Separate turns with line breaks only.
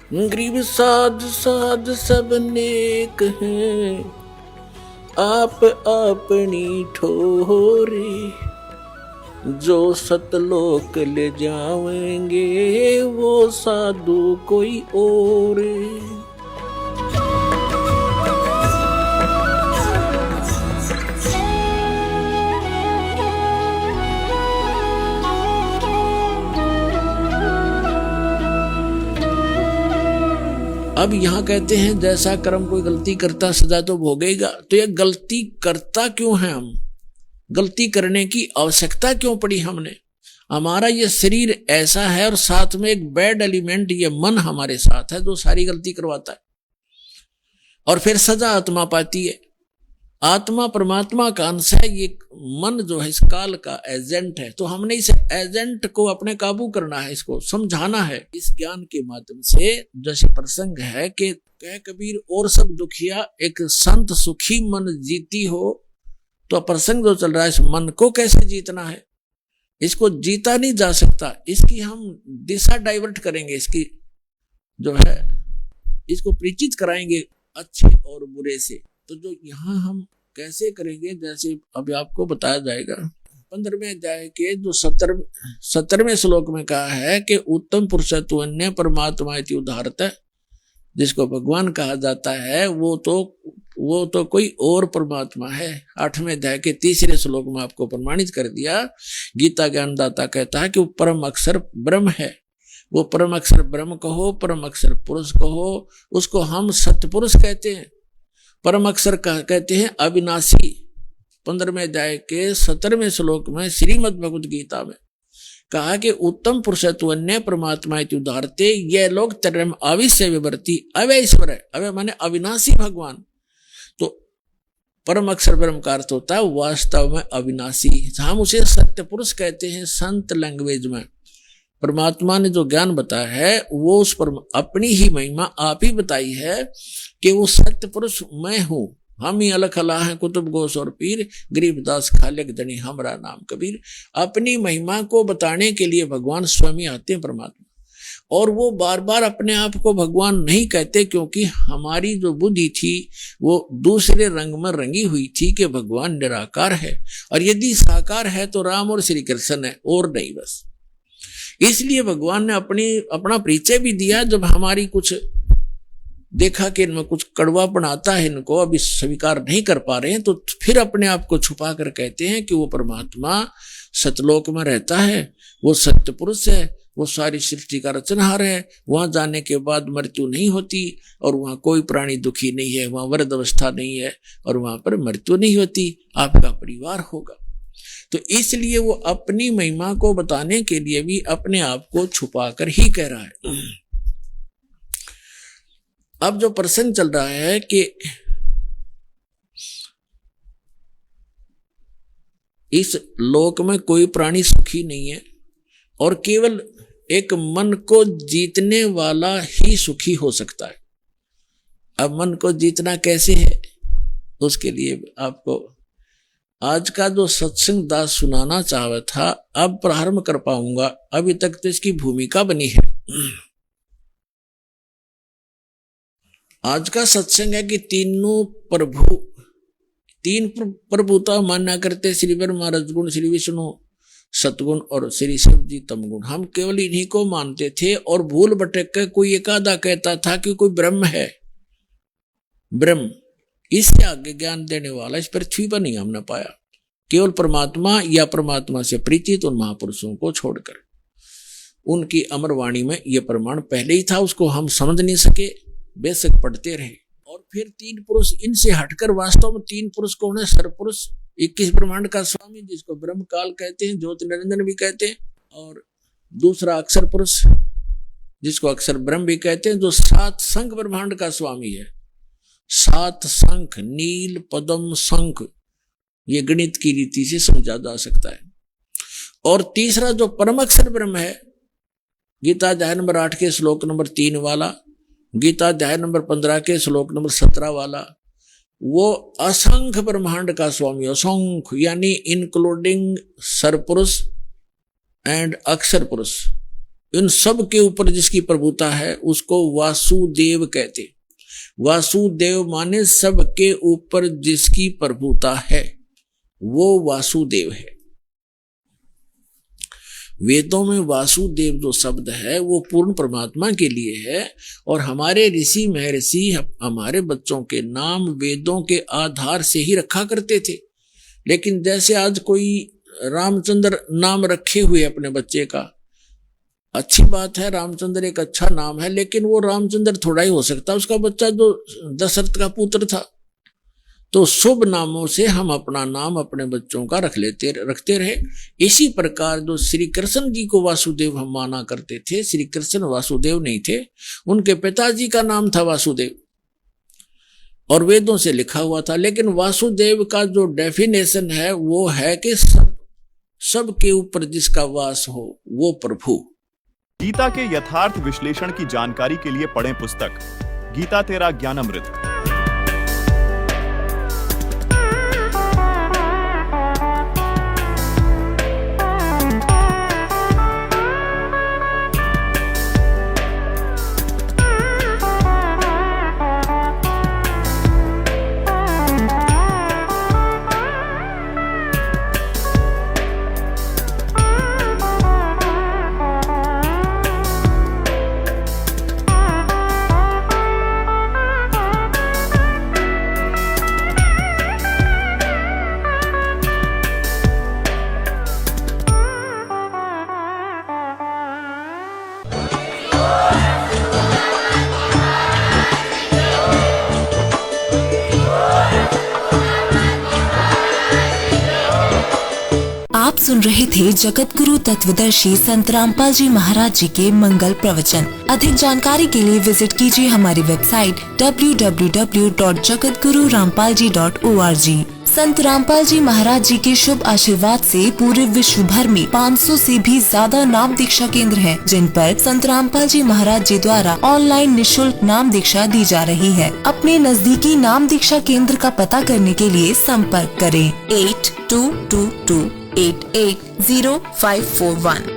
गरीब साध साध सब नेक हैं, आप अपनी ठोरे, जो सतलोक ले जाएंगे वो साधु कोई और। अब यहां कहते हैं जैसा कर्म कोई गलती करता सजा तो भोगेगा। तो ये गलती करता क्यों है? हम गलती करने की आवश्यकता क्यों पड़ी हमने? हमारा ये शरीर ऐसा है और साथ में एक बैड एलिमेंट ये मन हमारे साथ है जो सारी गलती करवाता है और फिर सजा आत्मा पाती है। आत्मा परमात्मा का अंश है, ये मन जो है इस काल का एजेंट है। तो हमने इस एजेंट को अपने काबू करना है, इसको समझाना है इस ज्ञान के माध्यम से। जैसे प्रसंग है कि कह कबीर और सब दुखिया एक संत सुखी मन जीती हो। तो प्रसंग जो चल रहा है इस मन को कैसे जीतना है, इसको जीता नहीं जा सकता। इसकी हम दिशा डाइवर्ट करेंगे, इसकी जो है इसको परिचित कराएंगे अच्छे और बुरे से। तो जो यहाँ हम कैसे करेंगे, जैसे अभी आपको बताया जाएगा 15वें अध्याय के जो 17वें श्लोक में कहा है कि उत्तम पुरुष तु अन्य परमात्मा इति उदाहरत, जिसको भगवान कहा जाता है वो तो कोई और परमात्मा है। 8वें अध्याय के 3रे श्लोक में आपको प्रमाणित कर दिया। गीता ज्ञानदाता कहता है कि वो परम अक्षर ब्रह्म है। वो परम अक्षर ब्रह्म कहो, परम अक्षर पुरुष कहो, उसको हम सत्पुरुष कहते हैं। परम अक्षर कहते हैं अविनाशी। 15वें अध्याय के 17वें श्लोक में श्रीमद् भगवद गीता में कहा कि उत्तम पुरुष तु अन्य परमात्मा इति उदाहरते, ये लोग तरम अविश्य विवर्ती अव्यय ईश्वर है। अव्यय माने अविनाशी भगवान। तो परम अक्षर ब्रह्म का अर्थ होता है वास्तव में अविनाशी। हम उसे सत्य पुरुष कहते हैं संत लैंग्वेज में। परमात्मा ने जो ज्ञान बताया है वो उस पर अपनी ही महिमा आप ही बताई है कि वो सत्य पुरुष मैं हूं। हम ही अलख अला हैं कुतुब गोस और पीर, गरीबदास खालिक जनी हमरा नाम कबीर। अपनी महिमा को बताने के लिए भगवान स्वयं आते हैं परमात्मा, और वो बार बार अपने आप को भगवान नहीं कहते, क्योंकि हमारी जो बुद्धि थी वो दूसरे रंग में रंगी हुई थी कि भगवान निराकार है, और यदि साकार है तो राम और श्री कृष्ण है और नहीं बस। इसलिए भगवान ने अपना परिचय भी दिया। जब हमारी कुछ देखा कि इनमें कुछ कड़वापन आता है, इनको अभी स्वीकार नहीं कर पा रहे हैं, तो फिर अपने आप को छुपा कर कहते हैं कि वो परमात्मा सतलोक में रहता है, वो सत्य पुरुष है, वो सारी सृष्टि का रचनहार है। वहां जाने के बाद मृत्यु नहीं होती और वहां कोई प्राणी दुखी नहीं है, वहां वृद्ध अवस्था नहीं है और वहां पर मृत्यु नहीं होती, आपका परिवार होगा। तो इसलिए वो अपनी महिमा को बताने के लिए भी अपने आप को छुपा कर ही कह रहा है। अब जो प्रसंग चल रहा है कि इस लोक में कोई प्राणी सुखी नहीं है और केवल एक मन को जीतने वाला ही सुखी हो सकता है। अब मन को जीतना कैसे है, उसके लिए आपको आज का जो सत्संग दास सुनाना चाहा था अब प्रारंभ कर पाऊंगा। अभी तक तो इसकी भूमिका बनी है। आज का सत्संग है कि तीन प्रभुता मान्या करते श्री ब्रह्मा रजगुण, श्री विष्णु सतगुण और श्री शिव जी तमगुण। हम केवल इन्हीं को मानते थे और भूल भटक कर कोई एकादा कहता था कि कोई ब्रह्म है। ब्रह्म इससे आगे ज्ञान देने वाला इस पृथ्वी पर नहीं हमने पाया, केवल परमात्मा या परमात्मा से परिचित उन महापुरुषों को छोड़कर। उनकी अमर वाणी में यह प्रमाण पहले ही था, उसको हम समझ नहीं सके, बेशक पढ़ते रहे। और फिर तीन पुरुष, इनसे हटकर वास्तव में तीन पुरुष कौन है? सरपुरुष 21 ब्रह्मांड का स्वामी, जिसको ब्रह्म काल कहते हैं, ज्योति निरंजन भी कहते हैं, और दूसरा अक्षर पुरुष जिसको अक्षर ब्रह्म भी कहते हैं, जो 7 शंख ब्रह्मांड का स्वामी है। 7 शंख, नील, पद्म, शंख, ये गणित की रीति से समझा जा सकता है। और तीसरा जो परम अक्षर ब्रह्म है, गीता अध्याय नंबर 8 के श्लोक नंबर 3 वाला, गीता अध्याय नंबर 15 के श्लोक नंबर 17 वाला, वो असंख्य ब्रह्मांड का स्वामी, असंख्य यानी इंक्लूडिंग सरपुरुष एंड अक्षर पुरुष, इन सब के ऊपर जिसकी प्रभुता है उसको वासुदेव कहते। वासुदेव माने सबके ऊपर जिसकी प्रभुता है वो वासुदेव है। वेदों में वासुदेव जो शब्द है वो पूर्ण परमात्मा के लिए है। और हमारे ऋषि महर्षि हमारे बच्चों के नाम वेदों के आधार से ही रखा करते थे। लेकिन जैसे आज कोई रामचंद्र नाम रखे हुए अपने बच्चे का, अच्छी बात है, रामचंद्र एक अच्छा नाम है, लेकिन वो रामचंद्र थोड़ा ही हो सकता, उसका बच्चा जो दशरथ का पुत्र था। तो शुभ नामों से हम अपना नाम अपने बच्चों का रखते रहे। इसी प्रकार जो श्री कृष्ण जी को वासुदेव हम माना करते थे, श्री कृष्ण वासुदेव नहीं थे, उनके पिताजी का नाम था वासुदेव और वेदों से लिखा हुआ था। लेकिन वासुदेव का जो डेफिनेशन है वो है कि सब के ऊपर जिसका वास हो वो प्रभु।
गीता के यथार्थ विश्लेषण की जानकारी के लिए पढ़ें पुस्तक गीता तेरा ज्ञानामृत।
आप सुन रहे थे जगत गुरु तत्वदर्शी संत रामपाल जी महाराज जी के मंगल प्रवचन। अधिक जानकारी के लिए विजिट कीजिए हमारी वेबसाइट www.jagatgururampalji.org। संत रामपाल जी महाराज जी के शुभ आशीर्वाद से पूरे विश्व भर में 500 से भी ज्यादा नाम दीक्षा केंद्र हैं, जिन पर संत रामपाल जी महाराज जी द्वारा ऑनलाइन निशुल्क नाम दीक्षा दी जा रही है। अपने नजदीकी नाम दीक्षा केंद्र का पता करने के लिए संपर्क करें 8222880541।